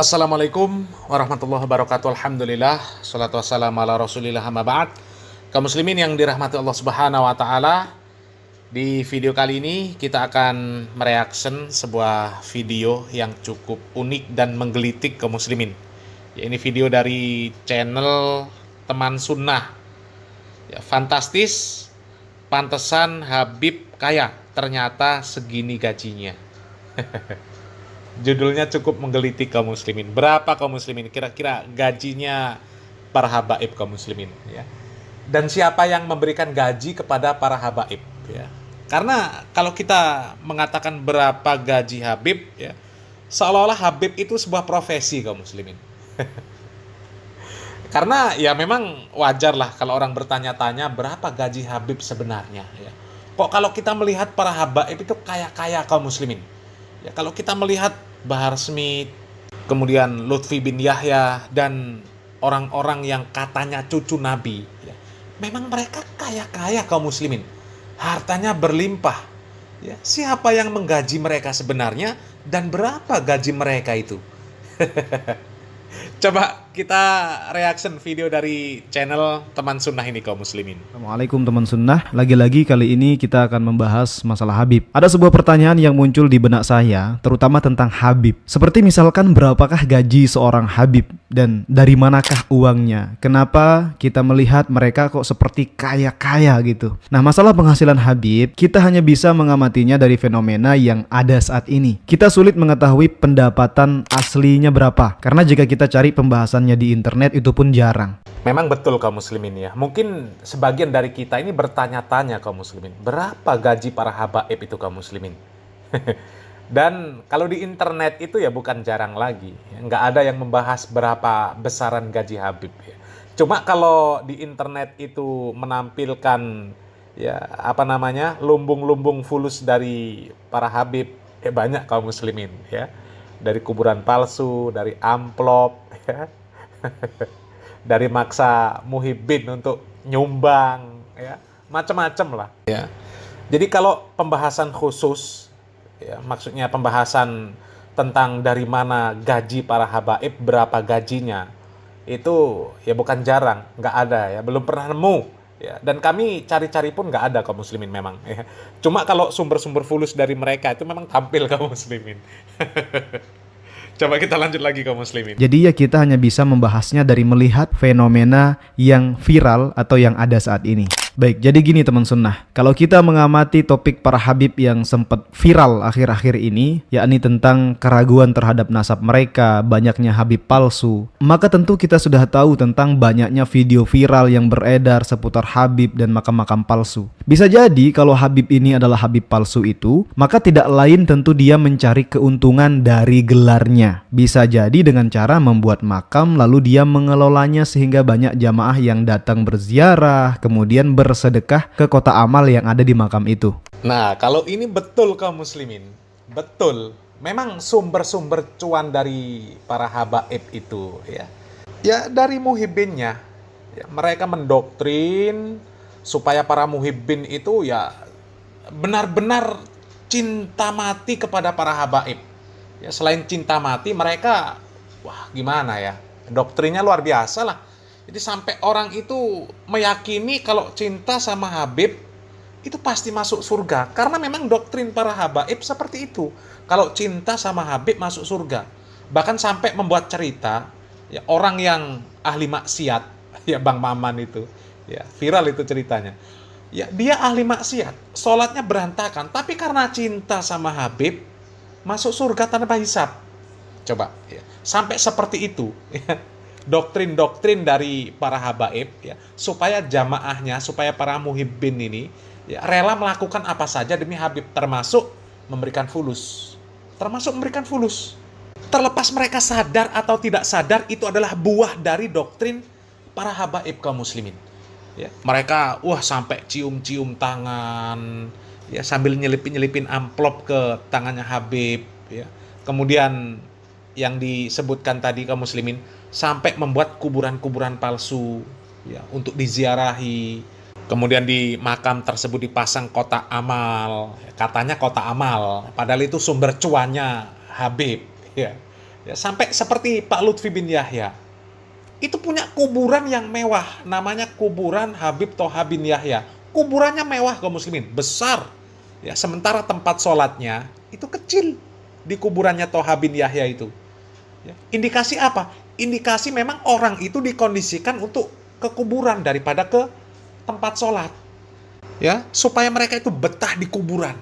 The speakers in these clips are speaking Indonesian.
Assalamualaikum warahmatullahi wabarakatuh. Alhamdulillah, salatu wassalamu ala rasulillah, amma ba'd. Kaum muslimin yang dirahmati Allah subhanahu wa ta'ala, di video kali ini kita akan mereaction sebuah video yang cukup unik dan menggelitik kaum muslimin. Ya, ini video dari channel Teman Sunnah. Ya, fantastis, pantesan Habib kaya, ternyata segini gajinya. Judulnya cukup menggelitik kaum muslimin. Berapa kaum muslimin kira-kira gajinya para habaib kaum muslimin, ya. Dan siapa yang memberikan gaji kepada para habaib, ya. Karena kalau kita mengatakan berapa gaji Habib, ya, seolah-olah Habib itu sebuah profesi kaum muslimin. Karena ya memang wajar lah kalau orang bertanya-tanya berapa gaji Habib sebenarnya, ya. Kok kalau kita melihat para habaib itu kaya-kaya kaum muslimin. Ya, kalau kita melihat Bahar Smith, kemudian Lutfi bin Yahya, dan orang-orang yang katanya cucu Nabi, ya, memang mereka kaya-kaya kaum muslimin. Hartanya berlimpah. Ya, siapa yang menggaji mereka sebenarnya dan berapa gaji mereka itu? Coba kita reaction video dari channel Teman Sunnah ini kaum muslimin. Assalamualaikum teman sunnah. Lagi-lagi kali ini kita akan membahas masalah Habib. Ada sebuah pertanyaan yang muncul di benak saya, terutama tentang Habib. Seperti misalkan berapakah gaji seorang Habib dan dari manakah uangnya? Kenapa kita melihat mereka kok seperti kaya-kaya gitu? Nah, masalah penghasilan Habib, kita hanya bisa mengamatinya dari fenomena yang ada saat ini. Kita sulit mengetahui pendapatan aslinya berapa, karena jika kita cari pembahasannya di internet itu pun jarang. Memang betul kaum muslimin, ya. Mungkin sebagian dari kita ini bertanya-tanya kaum muslimin, berapa gaji para habaib itu kaum muslimin? Dan kalau di internet itu ya bukan jarang lagi, ya. Nggak ada yang membahas berapa besaran gaji Habib, ya. Cuma kalau di internet itu menampilkan ya lumbung-lumbung fulus dari para Habib, ya banyak kaum muslimin, ya. Dari kuburan palsu, dari amplop, ya. Dari maksa muhibbin untuk nyumbang, ya, macam-macam lah, ya. Jadi kalau pembahasan khusus, ya, maksudnya pembahasan tentang dari mana gaji para habaib, berapa gajinya, itu ya bukan jarang, nggak ada, ya, belum pernah nemu, ya. Dan kami cari-cari pun nggak ada kaum muslimin memang, ya. Cuma kalau sumber-sumber fulus dari mereka itu memang tampil kaum muslimin. Coba kita lanjut lagi kaum muslimin. Jadi ya kita hanya bisa membahasnya dari melihat fenomena yang viral atau yang ada saat ini. Baik, jadi gini teman sunnah, kalau kita mengamati topik para Habib yang sempat viral akhir-akhir ini, yakni tentang keraguan terhadap nasab mereka, banyaknya Habib palsu, maka tentu kita sudah tahu tentang banyaknya video viral yang beredar seputar Habib dan makam-makam palsu. Bisa jadi kalau Habib ini adalah Habib palsu itu, maka tidak lain tentu dia mencari keuntungan dari gelarnya. Bisa jadi dengan cara membuat makam lalu dia mengelolanya sehingga banyak jamaah yang datang berziarah, kemudian bersedekah ke kota amal yang ada di makam itu. Nah, kalau ini betul kaum muslimin, betul. Memang sumber-sumber cuan dari para habaib itu, ya. Ya dari muhibbinnya. Ya, mereka mendoktrin supaya para muhibbin itu ya benar-benar cinta mati kepada para habaib. Ya, selain cinta mati, mereka wah gimana ya? Doktrinnya luar biasa lah. Jadi sampai orang itu meyakini kalau cinta sama Habib itu pasti masuk surga. Karena memang doktrin para habaib seperti itu. Kalau cinta sama Habib masuk surga. Bahkan sampai membuat cerita, ya, orang yang ahli maksiat, ya Bang Maman itu, ya viral itu ceritanya. Ya dia ahli maksiat, sholatnya berantakan, tapi karena cinta sama Habib masuk surga tanpa hisab. Coba, ya. Sampai seperti itu, ya. Doktrin-doktrin dari para habaib, ya, supaya jamaahnya, supaya para muhibbin ini ya, rela melakukan apa saja demi Habib, termasuk memberikan fulus. Terlepas mereka sadar atau tidak sadar, itu adalah buah dari doktrin para habaib kaum muslimin. Ya, mereka sampai cium-cium tangan, ya, sambil nyelipin-nyelipin amplop ke tangannya Habib, ya. Kemudian yang disebutkan tadi kaum muslimin sampai membuat kuburan-kuburan palsu, ya, untuk diziarahi. Kemudian di makam tersebut dipasang kotak amal, katanya kotak amal, padahal itu sumber cuannya Habib, ya. Ya, sampai seperti Pak Lutfi bin Yahya. Itu punya kuburan yang mewah, namanya kuburan Habib Toha bin Yahya. Kuburannya mewah kaum muslimin, besar. Ya, sementara tempat sholatnya itu kecil di kuburannya Toha bin Yahya itu. Ya, indikasi apa? Indikasi memang orang itu dikondisikan untuk ke kuburan daripada ke tempat sholat. Ya, supaya mereka itu betah di kuburan.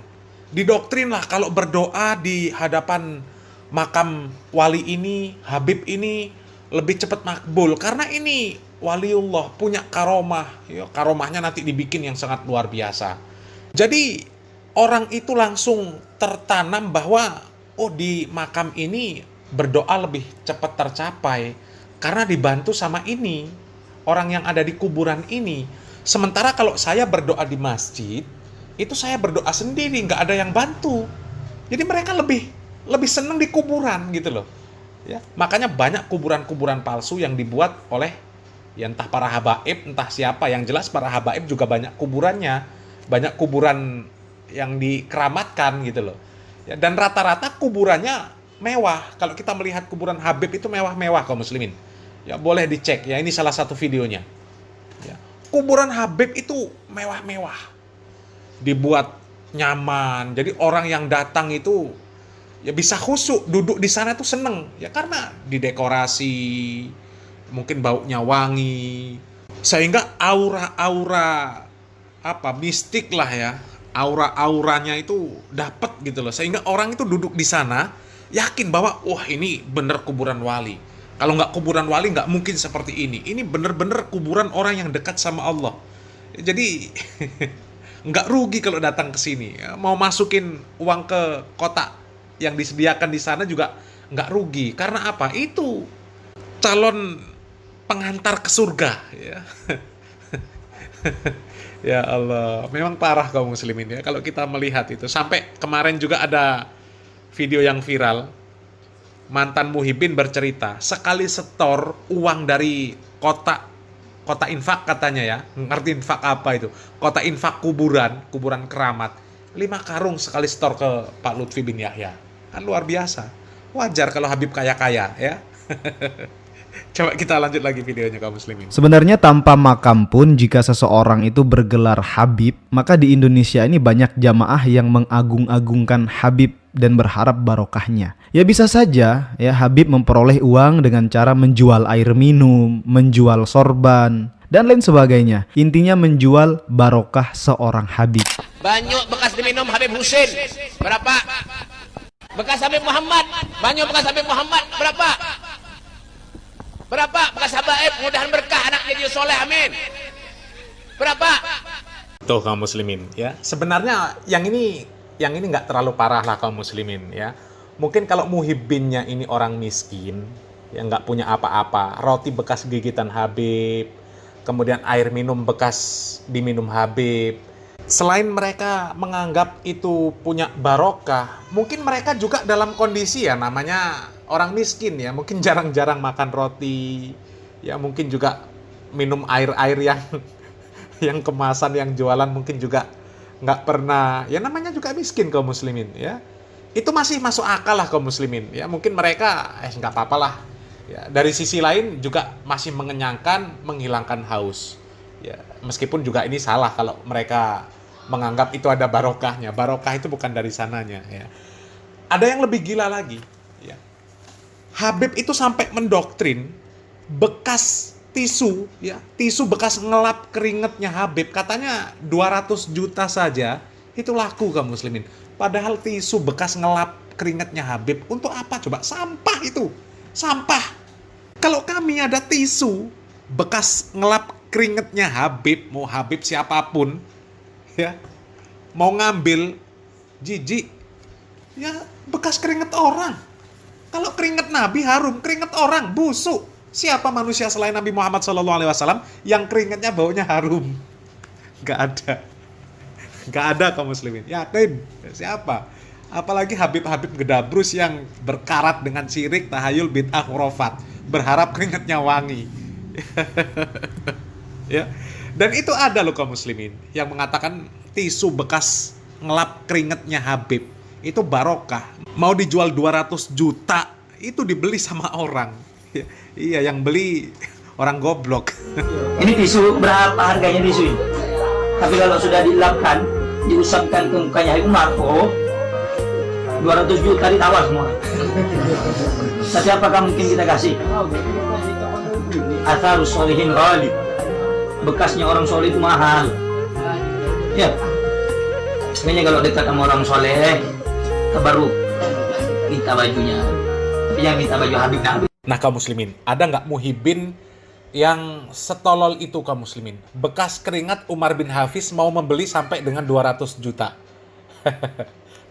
Didoktrin lah kalau berdoa di hadapan makam wali ini, Habib ini lebih cepat makbul karena ini waliullah punya karomah. Ya, karomahnya nanti dibikin yang sangat luar biasa. Jadi orang itu langsung tertanam bahwa oh, di makam ini berdoa lebih cepat tercapai karena dibantu sama ini, orang yang ada di kuburan ini. Sementara kalau saya berdoa di masjid, itu saya berdoa sendiri, nggak ada yang bantu. Jadi mereka lebih senang di kuburan gitu loh. Ya, makanya banyak kuburan-kuburan palsu yang dibuat oleh ya entah para habaib, entah siapa. Yang jelas para habaib juga banyak kuburannya, banyak kuburan yang dikeramatkan gitu loh. Ya, dan rata-rata kuburannya mewah. Kalau kita melihat kuburan Habib itu mewah-mewah kaum muslimin. Ya boleh dicek ya, ini salah satu videonya. Ya, kuburan Habib itu mewah-mewah. Dibuat nyaman. Jadi orang yang datang itu ya bisa khusyuk, duduk di sana tuh seneng. Ya karena didekorasi, mungkin baunya wangi. Sehingga aura-aura mistik lah ya. Aura-auranya itu dapat gitu loh. Sehingga orang itu duduk di sana yakin bahwa wah ini bener kuburan wali. Kalau nggak kuburan wali nggak mungkin seperti ini. Ini bener-bener kuburan orang yang dekat sama Allah. Jadi nggak rugi kalau datang ke sini. Mau masukin uang ke kotak yang disediakan di sana juga nggak rugi. Karena apa? Itu calon pengantar ke surga. Ya. Ya Allah, memang parah kaum muslimin ya kalau kita melihat itu. Sampai kemarin juga ada video yang viral. Mantan muhibin bercerita, sekali setor uang dari kota infak katanya ya. Ngerti infak apa itu? Kota infak kuburan keramat. 5 karung sekali setor ke Pak Lutfi bin Yahya. Kan luar biasa. Wajar kalau Habib kaya-kaya ya. Coba kita lanjut lagi videonya kaum muslimin. Sebenarnya tanpa makam pun jika seseorang itu bergelar Habib, maka di Indonesia ini banyak jamaah yang mengagung-agungkan Habib dan berharap barokahnya. Ya bisa saja ya Habib memperoleh uang dengan cara menjual air minum, menjual sorban, dan lain sebagainya. Intinya menjual barokah seorang Habib. Banyak bekas diminum Habib Husin berapa? Bekas Habib Muhammad, banyak bekas Habib Muhammad berapa? Berapa bekas habaib, mudahan berkah anak jadi soleh, amin. Berapa? Tuh kaum muslimin ya. Sebenarnya yang ini nggak terlalu parah lah kaum muslimin ya. Mungkin kalau muhibbinnya ini orang miskin yang nggak punya apa-apa, roti bekas gigitan Habib, kemudian air minum bekas diminum Habib. Selain mereka menganggap itu punya barokah, mungkin mereka juga dalam kondisi ya namanya orang miskin ya, mungkin jarang-jarang makan roti, ya mungkin juga minum air-air yang kemasan yang jualan mungkin juga nggak pernah, ya namanya juga miskin kaum muslimin ya. Itu masih masuk akal lah kaum muslimin ya, mungkin mereka nggak apa-apa lah ya. Dari sisi lain juga masih mengenyangkan, menghilangkan haus ya, meskipun juga ini salah kalau mereka menganggap itu ada barokahnya. Barokah itu bukan dari sananya ya. Ada yang lebih gila lagi ya. Habib itu sampai mendoktrin bekas tisu ya, tisu bekas ngelap keringetnya Habib katanya 200 juta saja itu laku kaum muslimin. Padahal tisu bekas ngelap keringetnya Habib untuk apa coba? Sampah itu. Sampah. Kalau kami ada tisu bekas ngelap keringetnya Habib, mau Habib siapapun ya, mau ngambil jijik ya, bekas keringet orang. Kalau keringet Nabi harum, keringet orang busuk. Siapa manusia selain Nabi Muhammad SAW yang keringetnya baunya harum? Gak ada kaum muslimin. Yakin? Siapa? Apalagi Habib-Habib gedabrus yang berkarat dengan syirik, tahayul, bid'ah, khurafat, berharap keringetnya wangi. Ya. Dan itu ada loh kaum muslimin yang mengatakan tisu bekas ngelap keringetnya Habib itu barokah. Mau dijual 200 juta itu dibeli sama orang. Iya, yang beli orang goblok. Ini tisu, berapa harganya tisu ini? Tapi kalau sudah dilapkan, diusapkan ke mukanya Habib Umar, oh 200 juta ditawar semua. Tapi apakah mungkin kita kasih? Atharus sholihin ghalib. Bekasnya orang soleh itu mahal. Ya. Makanya kalau dekat sama orang soleh, tabaruk, minta bajunya. Tapi jangan minta baju Habib Nabi. Nah kaum muslimin, ada nggak muhibin yang setolol itu kaum muslimin? Bekas keringat Umar bin Hafiz mau membeli sampai dengan 200 juta.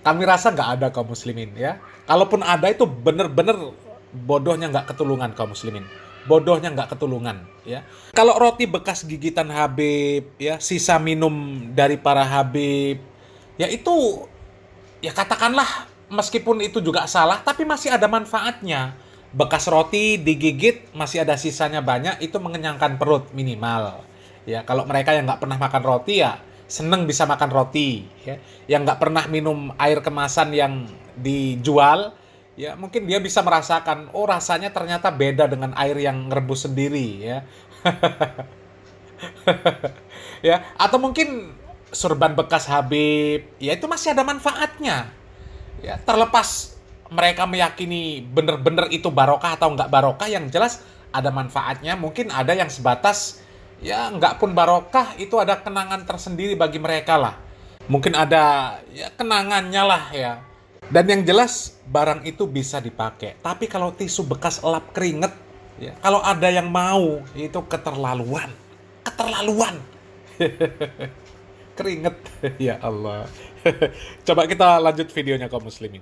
Kami rasa nggak ada kaum muslimin ya. Kalaupun ada itu bener-bener bodohnya nggak ketulungan kaum muslimin. Bodohnya nggak ketulungan ya. Kalau roti bekas gigitan Habib ya, sisa minum dari para Habib ya, itu ya katakanlah meskipun itu juga salah tapi masih ada manfaatnya. Bekas roti digigit masih ada sisanya banyak, itu mengenyangkan perut minimal ya. Kalau mereka yang nggak pernah makan roti ya seneng bisa makan roti ya. Yang nggak pernah minum air kemasan yang dijual ya, mungkin dia bisa merasakan, oh rasanya ternyata beda dengan air yang ngerebus sendiri ya. Ya, atau mungkin sorban bekas Habib ya, itu masih ada manfaatnya ya. Terlepas mereka meyakini bener-bener itu barokah atau nggak barokah, yang jelas ada manfaatnya. Mungkin ada yang sebatas ya nggak pun barokah, itu ada kenangan tersendiri bagi mereka lah. Mungkin ada ya kenangannya lah ya. Dan yang jelas barang itu bisa dipakai. Tapi kalau tisu bekas elap keringet ya, kalau ada yang mau, itu keterlaluan. Keterlaluan. Keringet. Ya Allah. Coba kita lanjut videonya kaum muslimin.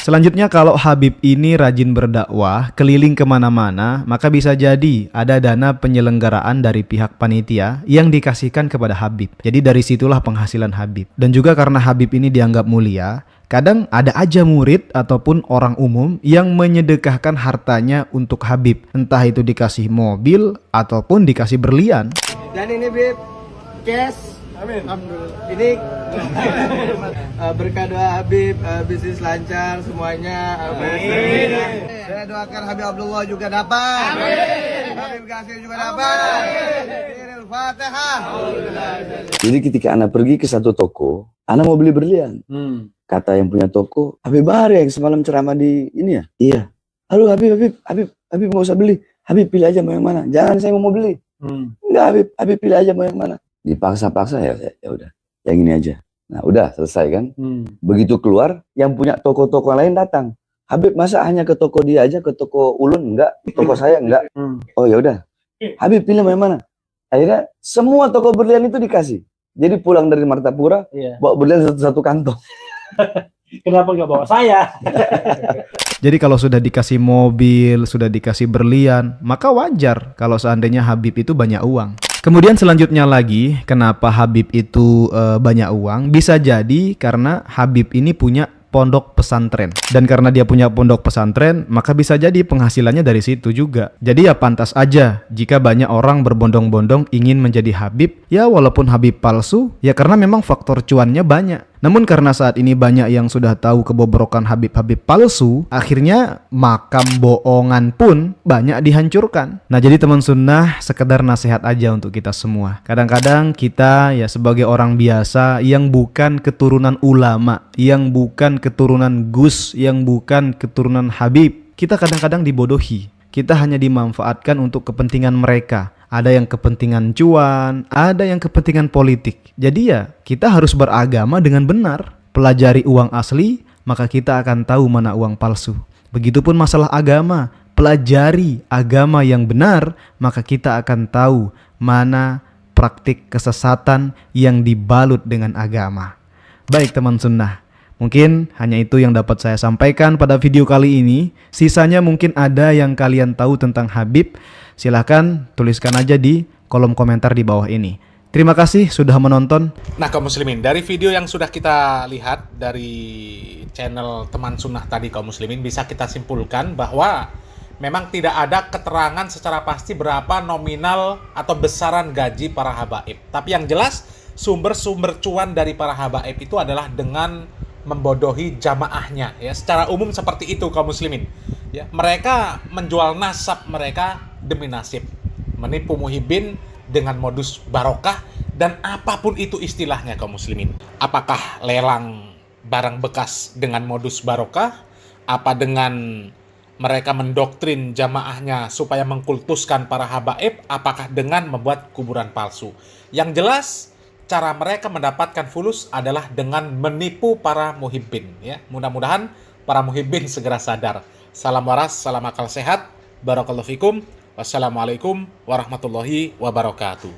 Selanjutnya, kalau Habib ini rajin berdakwah, keliling kemana-mana, maka bisa jadi ada dana penyelenggaraan dari pihak panitia yang dikasihkan kepada Habib. Jadi dari situlah penghasilan Habib. Dan juga karena Habib ini dianggap mulia, kadang ada aja murid ataupun orang umum yang menyedekahkan hartanya untuk Habib. Entah itu dikasih mobil ataupun dikasih berlian. Dan ini Bib, cash. Amin. Alhamdulillah. Ini berkah doa Habib, bisnis lancar semuanya. Amin. Saya doakan Habib Abdullah juga dapat. Amin. Habib Gasir juga dapat. Amin. Al-Fatihah. Jadi ketika Ana pergi ke satu toko, Ana mau beli berlian. Kata yang punya toko, Habib Bahar yang semalam ceramah di ini ya? Iya. Halo Habib nggak usah beli. Habib pilih aja mau yang mana. Jangan saya mau beli. Enggak Habib pilih aja mau yang mana. Dipaksa-paksa ya udah. Yang ini aja. Nah udah selesai kan. Begitu keluar, yang punya toko-toko lain datang. Habib masa hanya ke toko dia aja, ke toko Ulun enggak, toko saya enggak. Oh ya udah. Habib pilih mau yang mana. Akhirnya semua toko berlian itu dikasih. Jadi pulang dari Martapura, bawa berlian satu kantong. Kenapa nggak bawa saya? Jadi kalau sudah dikasih mobil, sudah dikasih berlian, maka wajar kalau seandainya Habib itu banyak uang. Kemudian selanjutnya lagi, kenapa Habib itu banyak uang? Bisa jadi karena Habib ini punya pondok pesantren. Dan karena dia punya pondok pesantren, maka bisa jadi penghasilannya dari situ juga. Jadi ya pantas aja jika banyak orang berbondong-bondong ingin menjadi Habib, ya walaupun Habib palsu, ya karena memang faktor cuannya banyak. Namun karena saat ini banyak yang sudah tahu kebobrokan Habib-Habib palsu, akhirnya makam bohongan pun banyak dihancurkan. Nah jadi teman sunnah, sekedar nasihat aja untuk kita semua. Kadang-kadang kita ya sebagai orang biasa yang bukan keturunan ulama, yang bukan keturunan Gus, yang bukan keturunan Habib, kita kadang-kadang dibodohi. Kita hanya dimanfaatkan untuk kepentingan mereka. Ada yang kepentingan cuan, ada yang kepentingan politik. Jadi ya, kita harus beragama dengan benar. Pelajari uang asli, maka kita akan tahu mana uang palsu. Begitupun masalah agama. Pelajari agama yang benar, maka kita akan tahu mana praktik kesesatan yang dibalut dengan agama. Baik teman sunnah. Mungkin hanya itu yang dapat saya sampaikan pada video kali ini. Sisanya mungkin ada yang kalian tahu tentang Habib. Silahkan tuliskan aja di kolom komentar di bawah ini. Terima kasih sudah menonton. Nah kaum muslimin, dari video yang sudah kita lihat dari channel Teman Sunnah tadi kaum muslimin, bisa kita simpulkan bahwa memang tidak ada keterangan secara pasti berapa nominal atau besaran gaji para habaib. Tapi yang jelas sumber-sumber cuan dari para habaib itu adalah dengan membodohi jamaahnya ya, secara umum seperti itu kaum muslimin. Ya, mereka menjual nasab mereka demi nasib, menipu muhibbin dengan modus barokah, dan apapun itu istilahnya kaum muslimin. Apakah lelang barang bekas dengan modus barokah? Apa dengan mereka mendoktrin jamaahnya supaya mengkultuskan para habaib? Apakah dengan membuat kuburan palsu? Yang jelas, cara mereka mendapatkan fulus adalah dengan menipu para muhibbin. Ya, mudah-mudahan para muhibbin segera sadar. Salam waras, salam akal sehat. Barakallahu fikum. Wassalamualaikum warahmatullahi wabarakatuh.